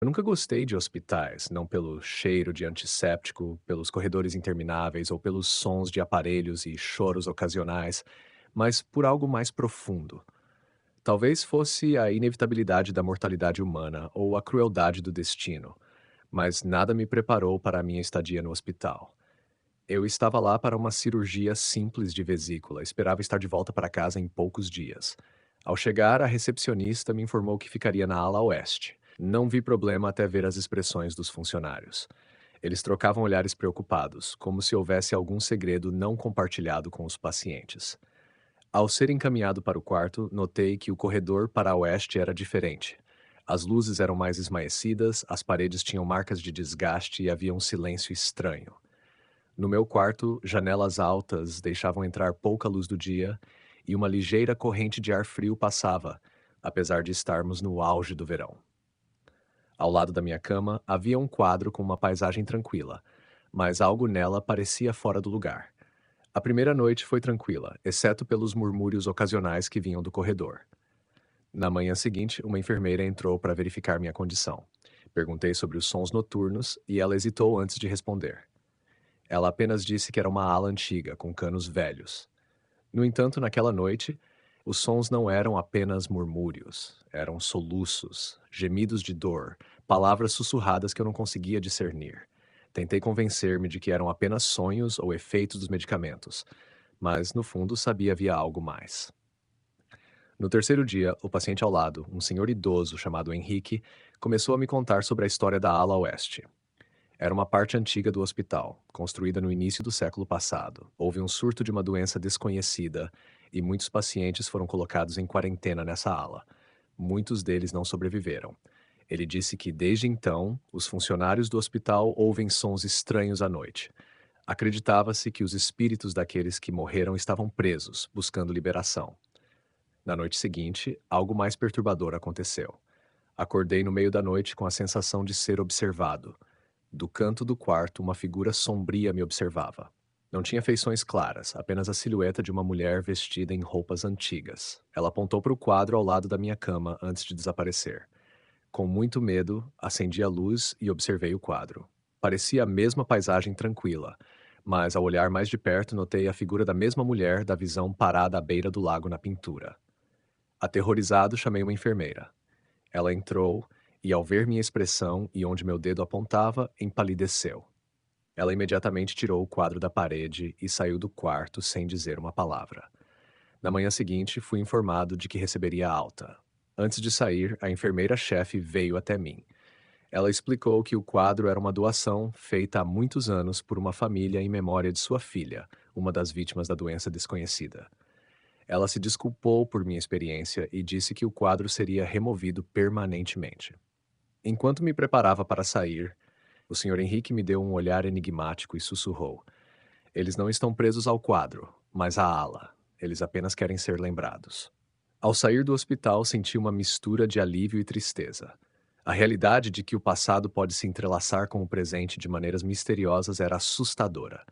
Eu nunca gostei de hospitais, não pelo cheiro de antisséptico, pelos corredores intermináveis ou pelos sons de aparelhos e choros ocasionais, mas por algo mais profundo. Talvez fosse a inevitabilidade da mortalidade humana ou a crueldade do destino, mas nada me preparou para a minha estadia no hospital. Eu estava lá para uma cirurgia simples de vesícula, esperava estar de volta para casa em poucos dias. Ao chegar, a recepcionista me informou que ficaria na ala oeste. Não vi problema até ver as expressões dos funcionários. Eles trocavam olhares preocupados, como se houvesse algum segredo não compartilhado com os pacientes. Ao ser encaminhado para o quarto, notei que o corredor para a oeste era diferente. As luzes eram mais esmaecidas, as paredes tinham marcas de desgaste e havia um silêncio estranho. No meu quarto, janelas altas deixavam entrar pouca luz do dia e uma ligeira corrente de ar frio passava, apesar de estarmos no auge do verão. Ao lado da minha cama havia um quadro com uma paisagem tranquila, mas algo nela parecia fora do lugar. A primeira noite foi tranquila, exceto pelos murmúrios ocasionais que vinham do corredor. Na manhã seguinte, uma enfermeira entrou para verificar minha condição. Perguntei sobre os sons noturnos e ela hesitou antes de responder. Ela apenas disse que era uma ala antiga, com canos velhos. No entanto, naquela noite, os sons não eram apenas murmúrios, eram soluços, gemidos de dor, palavras sussurradas que eu não conseguia discernir. Tentei convencer-me de que eram apenas sonhos ou efeitos dos medicamentos, mas no fundo sabia havia algo mais. No terceiro dia, o paciente ao lado, um senhor idoso chamado Henrique, começou a me contar sobre a história da ala oeste. Era uma parte antiga do hospital, construída no início do século passado. Houve um surto de uma doença desconhecida e muitos pacientes foram colocados em quarentena nessa ala. Muitos deles não sobreviveram. Ele disse que, desde então, os funcionários do hospital ouvem sons estranhos à noite. Acreditava-se que os espíritos daqueles que morreram estavam presos, buscando liberação. Na noite seguinte, algo mais perturbador aconteceu. Acordei no meio da noite com a sensação de ser observado. Do canto do quarto, uma figura sombria me observava. Não tinha feições claras, apenas a silhueta de uma mulher vestida em roupas antigas. Ela apontou para o quadro ao lado da minha cama antes de desaparecer. Com muito medo, acendi a luz e observei o quadro. Parecia a mesma paisagem tranquila, mas ao olhar mais de perto notei a figura da mesma mulher da visão parada à beira do lago na pintura. Aterrorizado, chamei uma enfermeira. Ela entrou e, ao ver minha expressão e onde meu dedo apontava, empalideceu. Ela imediatamente tirou o quadro da parede e saiu do quarto sem dizer uma palavra. Na manhã seguinte, fui informado de que receberia alta. Antes de sair, a enfermeira-chefe veio até mim. Ela explicou que o quadro era uma doação feita há muitos anos por uma família em memória de sua filha, uma das vítimas da doença desconhecida. Ela se desculpou por minha experiência e disse que o quadro seria removido permanentemente. Enquanto me preparava para sair, o Sr. Henrique me deu um olhar enigmático e sussurrou: Eles não estão presos ao quadro, mas à ala. Eles apenas querem ser lembrados. Ao sair do hospital, senti uma mistura de alívio e tristeza. A realidade de que o passado pode se entrelaçar com o presente de maneiras misteriosas era assustadora.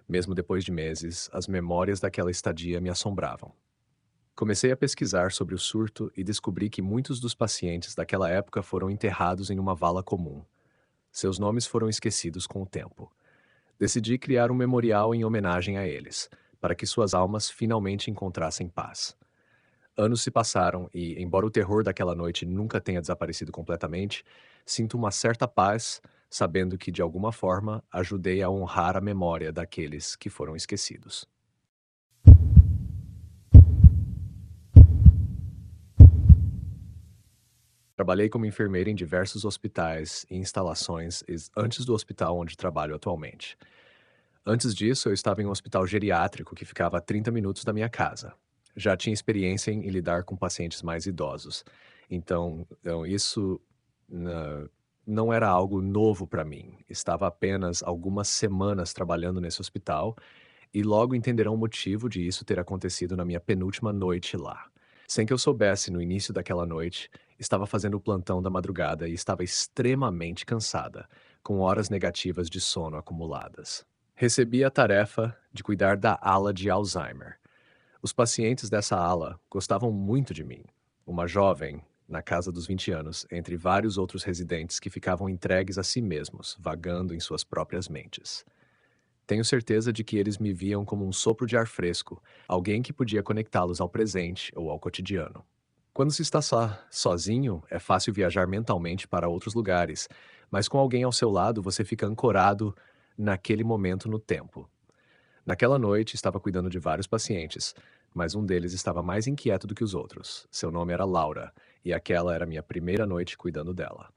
Mesmo depois de meses, as memórias daquela estadia me assombravam. Comecei a pesquisar sobre o surto e descobri que muitos dos pacientes daquela época foram enterrados em uma vala comum. Seus nomes foram esquecidos com o tempo. Decidi criar um memorial em homenagem a eles, para que suas almas finalmente encontrassem paz. Anos se passaram e, embora o terror daquela noite nunca tenha desaparecido completamente, sinto uma certa paz, sabendo que, de alguma forma, ajudei a honrar a memória daqueles que foram esquecidos. Trabalhei como enfermeira em diversos hospitais e instalações antes do hospital onde trabalho atualmente. Antes disso, eu estava em um hospital geriátrico que ficava a 30 minutos da minha casa. Já tinha experiência em lidar com pacientes mais idosos. Então isso na- não era algo novo para mim. Estava apenas algumas semanas trabalhando nesse hospital e logo entenderão o motivo de isso ter acontecido na minha penúltima noite lá. Sem que eu soubesse no início daquela noite, estava fazendo o plantão da madrugada e estava extremamente cansada, com horas negativas de sono acumuladas. Recebi a tarefa de cuidar da ala de Alzheimer. Os pacientes dessa ala gostavam muito de mim. Uma jovem, na casa dos 20 anos, entre vários outros residentes que ficavam entregues a si mesmos, vagando em suas próprias mentes. Tenho certeza de que eles me viam como um sopro de ar fresco, alguém que podia conectá-los ao presente ou ao cotidiano. Quando se está sozinho, é fácil viajar mentalmente para outros lugares, mas com alguém ao seu lado você fica ancorado naquele momento no tempo. Naquela noite, estava cuidando de vários pacientes, mas um deles estava mais inquieto do que os outros. Seu nome era Laura, e aquela era minha primeira noite cuidando dela.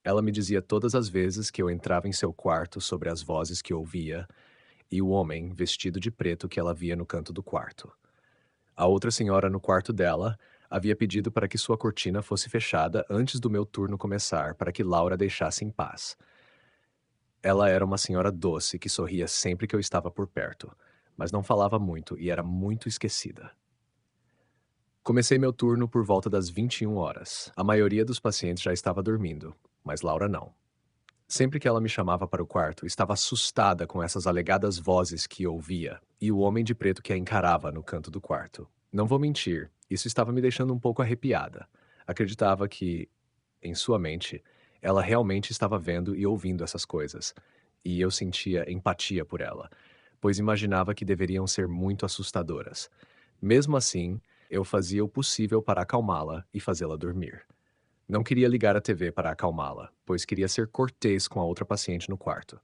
Ela me dizia todas as vezes que eu entrava em seu quarto sobre as vozes que ouvia e o homem vestido de preto que ela via no canto do quarto. A outra senhora no quarto dela havia pedido para que sua cortina fosse fechada antes do meu turno começar, para que Laura deixasse em paz. Ela era uma senhora doce que sorria sempre que eu estava por perto, mas não falava muito e era muito esquecida. Comecei meu turno por volta das 21 horas. A maioria dos pacientes já estava dormindo, mas Laura não. Sempre que ela me chamava para o quarto, estava assustada com essas alegadas vozes que ouvia e o homem de preto que a encarava no canto do quarto. Não vou mentir, isso estava me deixando um pouco arrepiada. Acreditava que, em sua mente, ela realmente estava vendo e ouvindo essas coisas, e eu sentia empatia por ela, pois imaginava que deveriam ser muito assustadoras. Mesmo assim, eu fazia o possível para acalmá-la e fazê-la dormir. Não queria ligar a TV para acalmá-la, pois queria ser cortês com a outra paciente no quarto.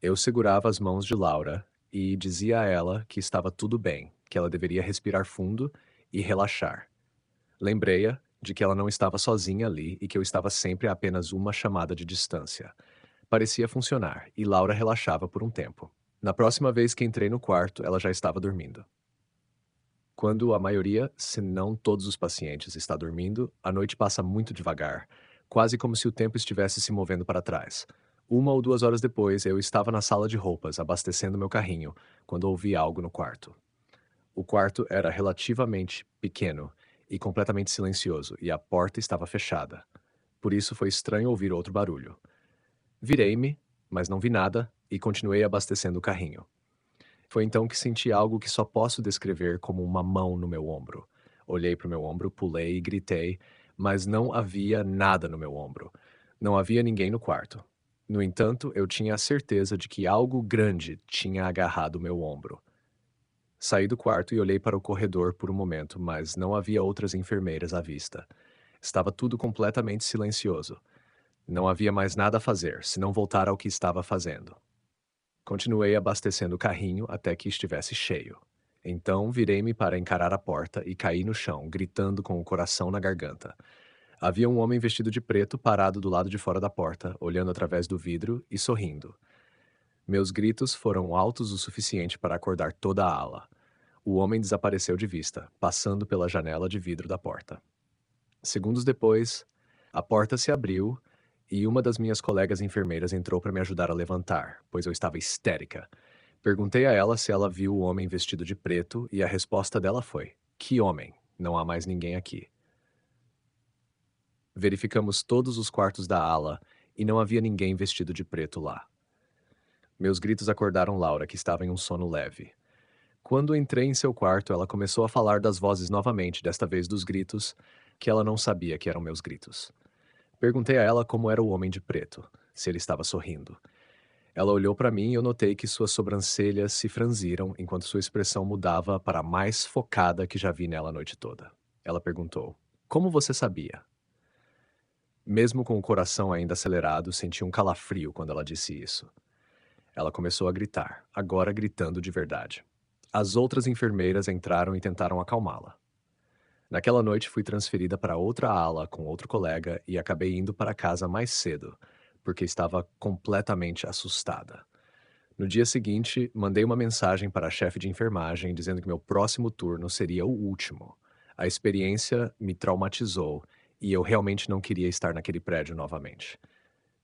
Eu segurava as mãos de Laura e dizia a ela que estava tudo bem, que ela deveria respirar fundo e relaxar. Lembrei-a de que ela não estava sozinha ali e que eu estava sempre a apenas uma chamada de distância. Parecia funcionar, e Laura relaxava por um tempo. Na próxima vez que entrei no quarto, ela já estava dormindo. Quando a maioria, se não todos os pacientes, está dormindo, a noite passa muito devagar, quase como se o tempo estivesse se movendo para trás. 1 ou 2 horas depois, eu estava na sala de roupas, abastecendo meu carrinho, quando ouvi algo no quarto. O quarto era relativamente pequeno e completamente silencioso, e a porta estava fechada. Por isso foi estranho ouvir outro barulho. Virei-me, mas não vi nada, e continuei abastecendo o carrinho. Foi então que senti algo que só posso descrever como uma mão no meu ombro. Olhei para o meu ombro, pulei e gritei, mas não havia nada no meu ombro. Não havia ninguém no quarto. No entanto, eu tinha a certeza de que algo grande tinha agarrado meu ombro. Saí do quarto e olhei para o corredor por um momento, mas não havia outras enfermeiras à vista. Estava tudo completamente silencioso. Não havia mais nada a fazer, senão voltar ao que estava fazendo. Continuei abastecendo o carrinho até que estivesse cheio. Então virei-me para encarar a porta e caí no chão, gritando com o coração na garganta. Havia um homem vestido de preto parado do lado de fora da porta, olhando através do vidro e sorrindo. Meus gritos foram altos o suficiente para acordar toda a ala. O homem desapareceu de vista, passando pela janela de vidro da porta. Segundos depois, a porta se abriu e uma das minhas colegas enfermeiras entrou para me ajudar a levantar, pois eu estava histérica. Perguntei a ela se ela viu o homem vestido de preto e a resposta dela foi: Que homem? Não há mais ninguém aqui. Verificamos todos os quartos da ala e não havia ninguém vestido de preto lá. Meus gritos acordaram Laura, que estava em um sono leve. Quando entrei em seu quarto, ela começou a falar das vozes novamente, desta vez dos gritos, que ela não sabia que eram meus gritos. Perguntei a ela como era o homem de preto, se ele estava sorrindo. Ela olhou para mim e eu notei que suas sobrancelhas se franziram enquanto sua expressão mudava para a mais focada que já vi nela a noite toda. Ela perguntou: Como você sabia? Mesmo com o coração ainda acelerado, senti um calafrio quando ela disse isso. Ela começou a gritar, agora gritando de verdade. As outras enfermeiras entraram e tentaram acalmá-la. Naquela noite fui transferida para outra ala com outro colega e acabei indo para casa mais cedo, porque estava completamente assustada. No dia seguinte, mandei uma mensagem para a chefe de enfermagem dizendo que meu próximo turno seria o último. A experiência me traumatizou e eu realmente não queria estar naquele prédio novamente.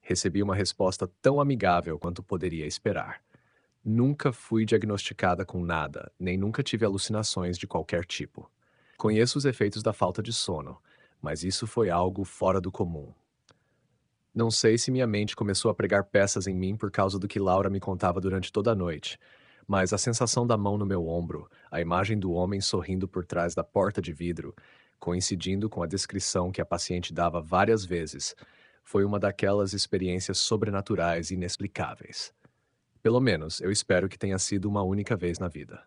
Recebi uma resposta tão amigável quanto poderia esperar. Nunca fui diagnosticada com nada, nem nunca tive alucinações de qualquer tipo. Conheço os efeitos da falta de sono, mas isso foi algo fora do comum. Não sei se minha mente começou a pregar peças em mim por causa do que Laura me contava durante toda a noite, mas a sensação da mão no meu ombro, a imagem do homem sorrindo por trás da porta de vidro, coincidindo com a descrição que a paciente dava várias vezes. Foi uma daquelas experiências sobrenaturais inexplicáveis. Pelo menos, eu espero que tenha sido uma única vez na vida.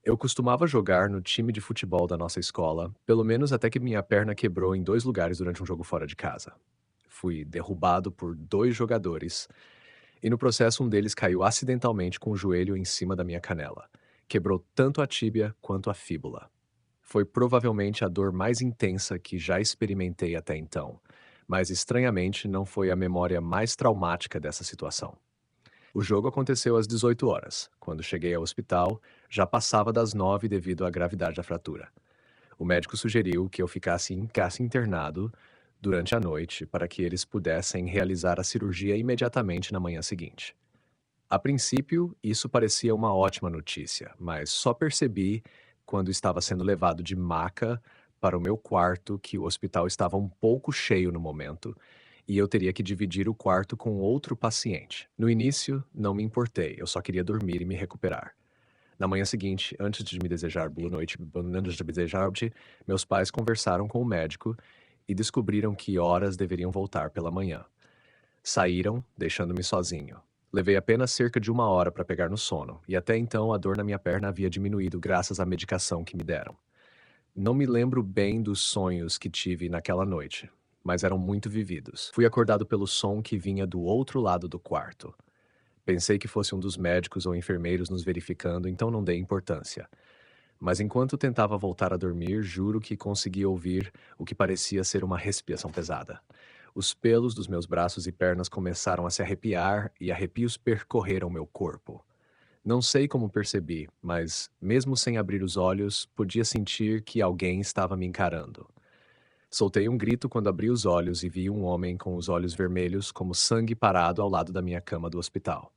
Eu costumava jogar no time de futebol da nossa escola, pelo menos até que minha perna quebrou em 2 lugares durante um jogo fora de casa. Fui derrubado por 2 jogadores e no processo um deles caiu acidentalmente com o joelho em cima da minha canela. Quebrou tanto a tíbia quanto a fíbula. Foi provavelmente a dor mais intensa que já experimentei até então, mas estranhamente não foi a memória mais traumática dessa situação. O jogo aconteceu às 18 horas. Quando cheguei ao hospital, já passava das 9 devido à gravidade da fratura. O médico sugeriu que eu ficasse internado durante a noite para que eles pudessem realizar a cirurgia imediatamente na manhã seguinte. A princípio, isso parecia uma ótima notícia, mas só percebi, quando estava sendo levado de maca para o meu quarto, que o hospital estava um pouco cheio no momento e eu teria que dividir o quarto com outro paciente. No início, não me importei, eu só queria dormir e me recuperar. Na manhã seguinte, antes de me desejar boa noite, antes de me desejar boa noite, meus pais conversaram com o médico e descobriram que horas deveriam voltar pela manhã. Saíram, deixando-me sozinho. Levei apenas cerca de 1 hora para pegar no sono, e até então a dor na minha perna havia diminuído graças à medicação que me deram. Não me lembro bem dos sonhos que tive naquela noite, mas eram muito vividos. Fui acordado pelo som que vinha do outro lado do quarto. Pensei que fosse um dos médicos ou enfermeiros nos verificando, então não dei importância. Mas enquanto tentava voltar a dormir, juro que consegui ouvir o que parecia ser uma respiração pesada. Os pelos dos meus braços e pernas começaram a se arrepiar e arrepios percorreram meu corpo. Não sei como percebi, mas, mesmo sem abrir os olhos, podia sentir que alguém estava me encarando. Soltei um grito quando abri os olhos e vi um homem com os olhos vermelhos como sangue parado ao lado da minha cama do hospital.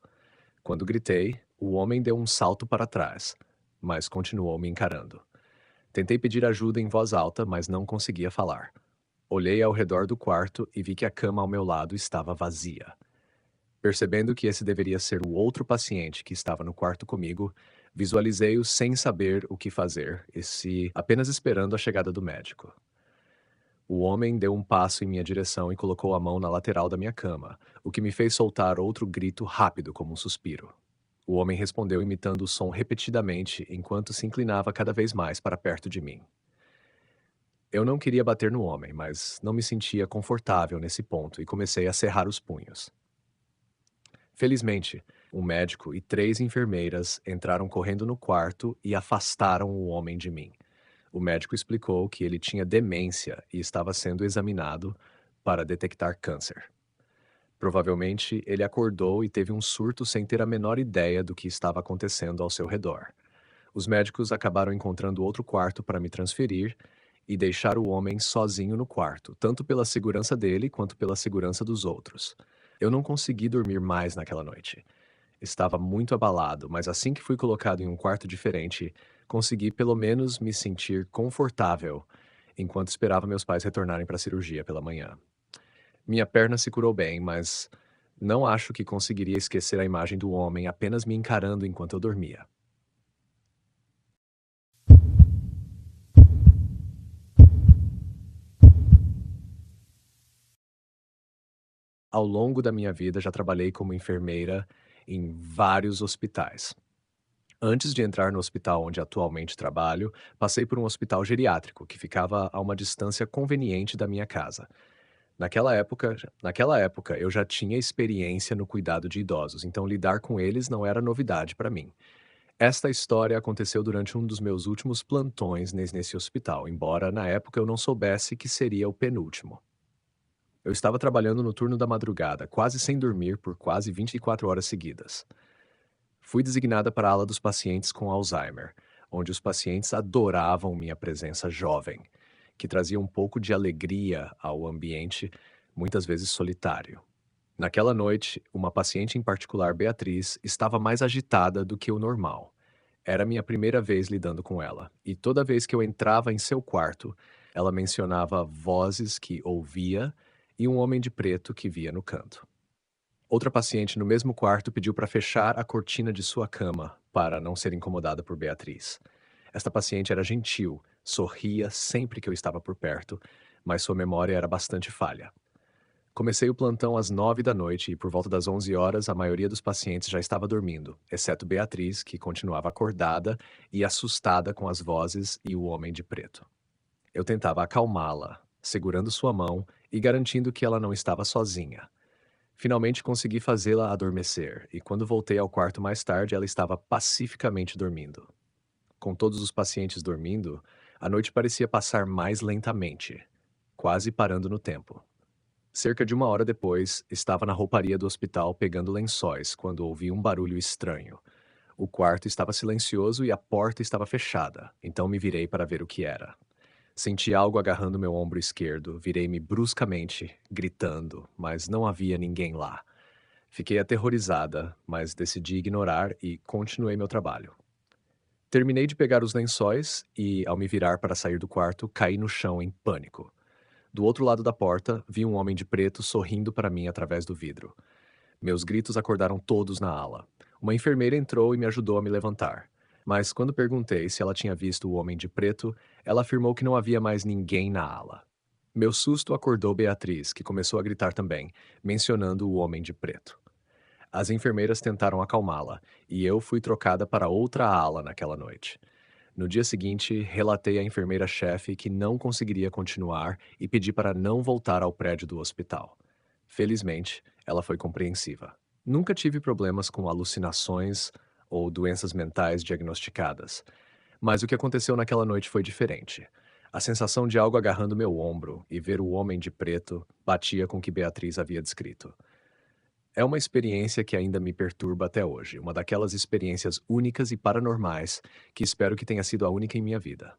Quando gritei, o homem deu um salto para trás, mas continuou me encarando. Tentei pedir ajuda em voz alta, mas não conseguia falar. Olhei ao redor do quarto e vi que a cama ao meu lado estava vazia. Percebendo que esse deveria ser o outro paciente que estava no quarto comigo, visualizei-o sem saber o que fazer e se apenas esperando a chegada do médico. O homem deu um passo em minha direção e colocou a mão na lateral da minha cama, o que me fez soltar outro grito rápido como um suspiro. O homem respondeu imitando o som repetidamente enquanto se inclinava cada vez mais para perto de mim. Eu não queria bater no homem, mas não me sentia confortável nesse ponto e comecei a cerrar os punhos. Felizmente, um médico e 3 enfermeiras entraram correndo no quarto e afastaram o homem de mim. O médico explicou que ele tinha demência e estava sendo examinado para detectar câncer. Provavelmente, ele acordou e teve um surto sem ter a menor ideia do que estava acontecendo ao seu redor. Os médicos acabaram encontrando outro quarto para me transferir e deixar o homem sozinho no quarto, tanto pela segurança dele quanto pela segurança dos outros. Eu não consegui dormir mais naquela noite. Estava muito abalado, mas assim que fui colocado em um quarto diferente, consegui pelo menos me sentir confortável enquanto esperava meus pais retornarem para a cirurgia pela manhã. Minha perna se curou bem, mas não acho que conseguiria esquecer a imagem do homem apenas me encarando enquanto eu dormia. Ao longo da minha vida, já trabalhei como enfermeira em vários hospitais. Antes de entrar no hospital onde atualmente trabalho, passei por um hospital geriátrico que ficava a uma distância conveniente da minha casa. Naquela época, eu já tinha experiência no cuidado de idosos, então lidar com eles não era novidade para mim. Esta história aconteceu durante um dos meus últimos plantões nesse hospital, embora na época eu não soubesse que seria o penúltimo. Eu estava trabalhando no turno da madrugada, quase sem dormir por quase 24 horas seguidas. Fui designada para a ala dos pacientes com Alzheimer, onde os pacientes adoravam minha presença jovem, que trazia um pouco de alegria ao ambiente, muitas vezes solitário. Naquela noite, uma paciente em particular, Beatriz, estava mais agitada do que o normal. Era minha primeira vez lidando com ela, e toda vez que eu entrava em seu quarto, ela mencionava vozes que ouvia e um homem de preto que via no canto. Outra paciente no mesmo quarto pediu para fechar a cortina de sua cama para não ser incomodada por Beatriz. Esta paciente era gentil, sorria sempre que eu estava por perto, mas sua memória era bastante falha. Comecei o plantão às 9 da noite e por volta das 11 horas a maioria dos pacientes já estava dormindo, exceto Beatriz, que continuava acordada e assustada com as vozes e o homem de preto. Eu tentava acalmá-la, segurando sua mão e garantindo que ela não estava sozinha. Finalmente consegui fazê-la adormecer, e quando voltei ao quarto mais tarde, ela estava pacificamente dormindo. Com todos os pacientes dormindo, a noite parecia passar mais lentamente, quase parando no tempo. Cerca de 1 hora depois, estava na rouparia do hospital pegando lençóis quando ouvi um barulho estranho. O quarto estava silencioso e a porta estava fechada, então me virei para ver o que era. Senti algo agarrando meu ombro esquerdo, virei-me bruscamente, gritando, mas não havia ninguém lá. Fiquei aterrorizada, mas decidi ignorar e continuei meu trabalho. Terminei de pegar os lençóis e, ao me virar para sair do quarto, caí no chão em pânico. Do outro lado da porta, vi um homem de preto sorrindo para mim através do vidro. Meus gritos acordaram todos na ala. Uma enfermeira entrou e me ajudou a me levantar. Mas quando perguntei se ela tinha visto o homem de preto, ela afirmou que não havia mais ninguém na ala. Meu susto acordou Beatriz, que começou a gritar também, mencionando o homem de preto. As enfermeiras tentaram acalmá-la, e eu fui trocada para outra ala naquela noite. No dia seguinte, relatei à enfermeira-chefe que não conseguiria continuar e pedi para não voltar ao prédio do hospital. Felizmente, ela foi compreensiva. Nunca tive problemas com alucinações ou doenças mentais diagnosticadas, mas o que aconteceu naquela noite foi diferente. A sensação de algo agarrando meu ombro e ver o homem de preto batia com o que Beatriz havia descrito. É uma experiência que ainda me perturba até hoje, uma daquelas experiências únicas e paranormais que espero que tenha sido a única em minha vida.